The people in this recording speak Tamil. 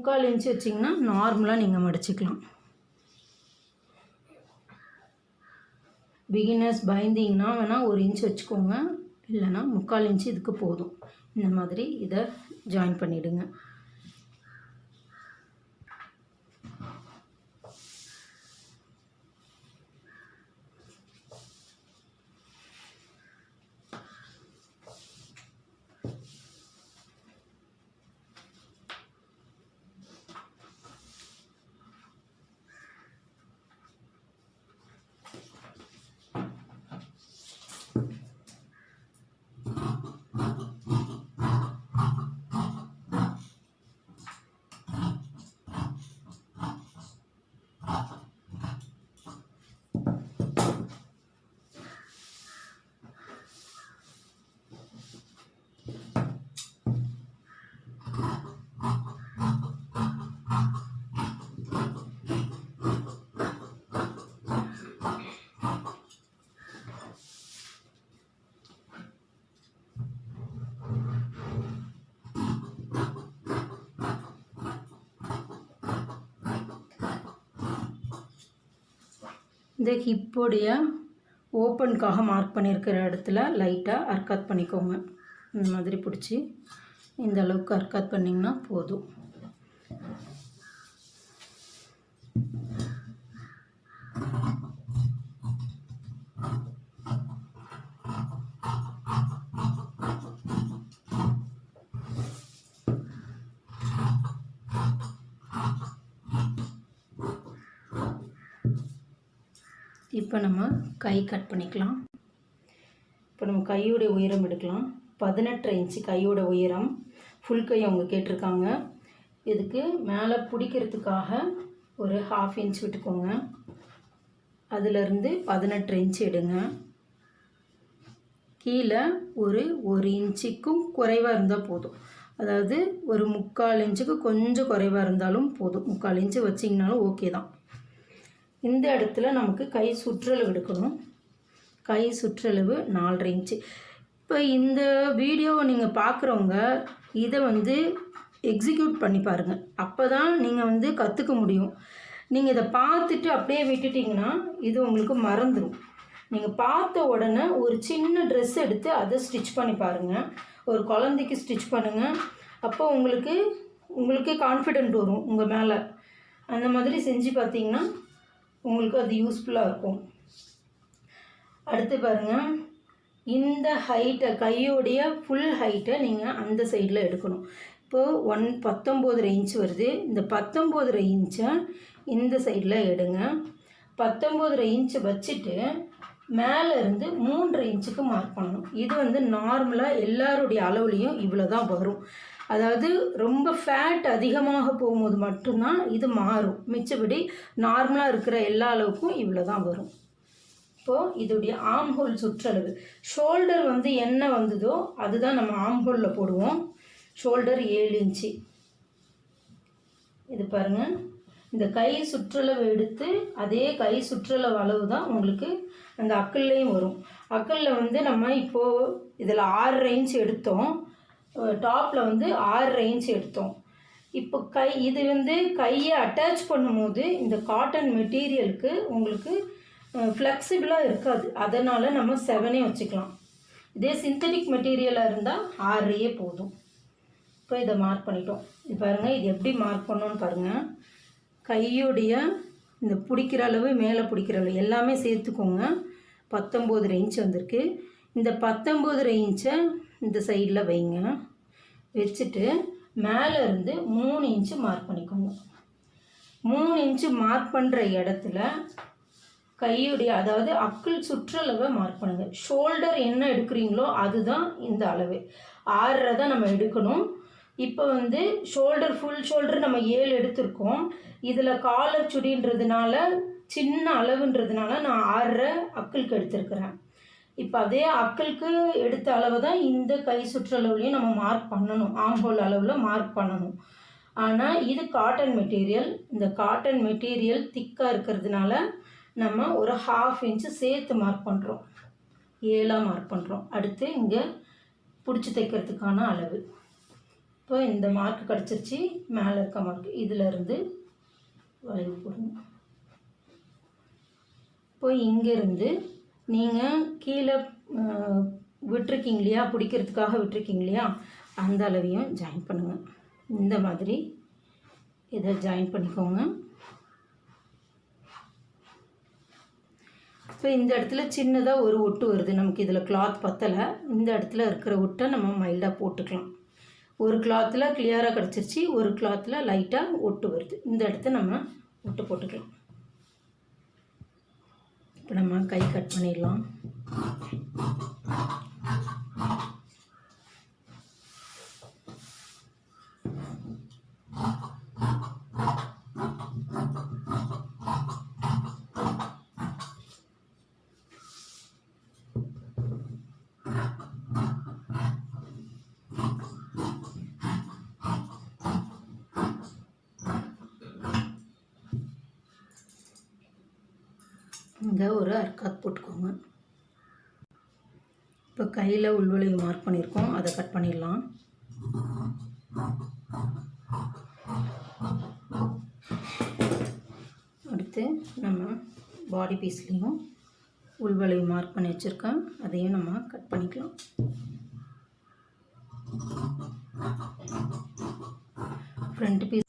3/4 இன்ச் வச்சிங்கன்னா நார்மலாக நீங்கள் மடிச்சுக்கலாம். பிகினர்ஸ் பயந்தீங்கன்னா வேணால் 1 இன்ச் வச்சுக்கோங்க, இல்லைனா 3/4 இன்ச் இதுக்கு போதும். இந்த மாதிரி இதை ஜாயின் பண்ணிவிடுங்க. இந்த ஹிப்போடைய ஓப்பனுக்காக மார்க் பண்ணியிருக்கிற இடத்துல லைட்டாக அர்க்காத் பண்ணிக்கோங்க. இந்த மாதிரி பிடிச்சி இந்த அளவுக்கு அர்க்காத் பண்ணிங்கன்னா போதும். இப்போ நம்ம கை கட் பண்ணிக்கலாம். இப்போ நம்ம கையோடைய உயரம் எடுக்கலாம். 18 இன்ச்சு கையோட உயரம். ஃபுல் கை அவங்க கேட்டிருக்காங்க. இதுக்கு மேலே பிடிக்கிறதுக்காக ஒரு 1/2 இன்ச் விட்டுக்கோங்க. அதிலிருந்து 18 இன்ச்சு எடுங்க. கீழே ஒரு 1 இன்ச்சுக்கும் குறைவாக இருந்தால் போதும். அதாவது ஒரு 3/4 இன்ச்சுக்கு கொஞ்சம் குறைவாக இருந்தாலும் போதும். 3/4 இன்ச்சு வச்சிங்கனாலும் ஓகே தான். இந்த இடத்துல நமக்கு கை சுற்றளவு எடுக்கணும். கை சுற்றளவு 4.5 இன்ச்சு. இப்போ இந்த வீடியோவை நீங்கள் பார்க்குறவங்க இதை எக்ஸிக்யூட் பண்ணி பாருங்கள். அப்போ தான் நீங்கள் கற்றுக்க முடியும். நீங்கள் இதை பார்த்துட்டு அப்படியே விட்டுட்டிங்கன்னா இது உங்களுக்கு மறந்துடும். நீங்கள் பார்த்த உடனே ஒரு சின்ன ட்ரெஸ் எடுத்து அதை ஸ்டிச் பண்ணி பாருங்கள். ஒரு குழந்தைக்கு ஸ்டிச் பண்ணுங்கள். அப்போ உங்களுக்கு கான்ஃபிடென்ட் வரும் உங்கள் மேலே. அந்த மாதிரி செஞ்சு பார்த்தீங்கன்னா உங்களுக்கு அது யூஸ்ஃபுல்லாக இருக்கும். அடுத்து பாருங்கள், இந்த ஹைட்டை கையோடைய ஃபுல் ஹைட்டை நீங்கள் அந்த சைடில் எடுக்கணும். இப்போது 19.5 இன்ச் வருது. இந்த 19.5 இன்ச்சை இந்த சைடில் எடுங்க. 19.5 இன்ச்சு வச்சுட்டு மேலே இருந்து 3 இன்ச்சுக்கு மார்க் பண்ணணும். இது நார்மலாக எல்லாருடைய அளவுலேயும் இவ்வளோ தான் வரும். அதாவது ரொம்ப ஃபேட் அதிகமாக போகும்போது மட்டும்தான் இது மாறும். மிச்சபடி நார்மலாக இருக்கிற எல்லா அளவுக்கும் இவ்வளோ தான் வரும். இப்போது இதோடைய ஆம் ஹோல் சுற்றளவு ஷோல்டர் என்ன வந்ததோ அதுதான் நம்ம ஆம் ஹோலில் போடுவோம். Shoulder 7 inch. இது பாருங்கள், இந்த கை சுற்றளவு எடுத்து அதே கை சுற்றளவு அளவு தான் உங்களுக்கு அந்த அக்கல்லையும் வரும். அக்கல்லில் நம்ம இப்போது இதில் 6.5 இன்ச் எடுத்தோம். டாப்பில் 6.5 இன்ச் எடுத்தோம். இப்போ இது கையை அட்டாச் பண்ணும்போது இந்த காட்டன் மெட்டீரியலுக்கு உங்களுக்கு ஃப்ளெக்சிபிளாக இருக்காது. அதனால் நம்ம 7 வச்சுக்கலாம். இதே சிந்தட்டிக் மெட்டீரியலாக இருந்தால் 6 போதும். இப்போ இதை மார்க் பண்ணிட்டோம். இது பாருங்கள், இது எப்படி மார்க் பண்ணோன்னு பாருங்கள். கையுடைய இந்த பிடிக்கிற அளவு, மேலே பிடிக்கிற அளவு எல்லாமே சேர்த்துக்கோங்க. 19.5 இன்ச் வந்திருக்கு. இந்த 19.5 இன்ச்சை இந்த சைடில் வைங்க. வச்சுட்டு மேலே இருந்து 3 இன்ச்சு மார்க் பண்ணிக்கோங்க. 3 இன்ச்சு மார்க் பண்ணுற இடத்துல கையுடைய அதாவது அக்குள் சுற்றளவை மார்க் பண்ணுங்கள். ஷோல்டர் என்ன எடுக்கிறீங்களோ அதுதான் இந்த அளவு. 6 தான் நம்ம எடுக்கணும். இப்போ ஷோல்டர் ஃபுல் ஷோல்டர் நம்ம 7 எடுத்திருக்கோம். இதில் காலர் சுடின்றதுனால சின்ன அளவுன்றதுனால நான் 6 அக்குளுக்கு எடுத்திருக்கிறேன். இப்போ அதே அக்கலுக்கு எடுத்த அளவு தான் இந்த கை சுற்றளவுலையும் நம்ம மார்க் பண்ணணும். ஆம்ஹோல் அளவில் மார்க் பண்ணணும். ஆனால் இது காட்டன் மெட்டீரியல். இந்த காட்டன் மெட்டீரியல் திக்காக இருக்கிறதுனால நம்ம ஒரு 1/2 இன்ச்சு சேர்த்து மார்க் பண்ணுறோம். 7 மார்க் பண்ணுறோம். அடுத்து இங்கே பிடிச்சி தைக்கிறதுக்கான அளவு இப்போ இந்த மார்க் கிடச்சிருச்சு. மேலே இருக்க மார்க் இதிலேருந்து வளைவு போடுங்க. இப்போ இங்கேருந்து நீங்கள் கீழே விட்டுருக்கீங்க இல்லையா, பிடிக்கிறதுக்காக விட்டுருக்கீங்க இல்லையா, அந்த அளவையும் ஜாயின் பண்ணுங்கள். இந்த மாதிரி இதை ஜாயின் பண்ணிக்கோங்க. இப்போ இந்த இடத்துல சின்னதாக ஒரு ஒட்டு வருது, நமக்கு இதில் கிளாத் பத்தலை. இந்த இடத்துல இருக்கிற ஒட்டை நம்ம மைல்டாக போட்டுக்கலாம். ஒரு கிளாத்தில் கிளியராக கிடச்சிருச்சு, ஒரு கிளாத்தில் லைட்டாக ஒட்டு வருது. இந்த இடத்த நம்ம ஒட்டு போட்டுக்கலாம். இப்போ நம்ம கை கட் பண்ணிடலாம். இங்கே ஒரு அர்க்காத் போட்டுக்கோங்க. இப்போ கையில் உள்வளைவு மார்க் பண்ணியிருக்கோம், அதை கட் பண்ணிடலாம். அடுத்து நம்ம பாடி பீஸ்லேயும் உள்வளைவு மார்க் பண்ணி வச்சுருக்கோம், அதையும் நம்ம கட் பண்ணிக்கலாம். Front piece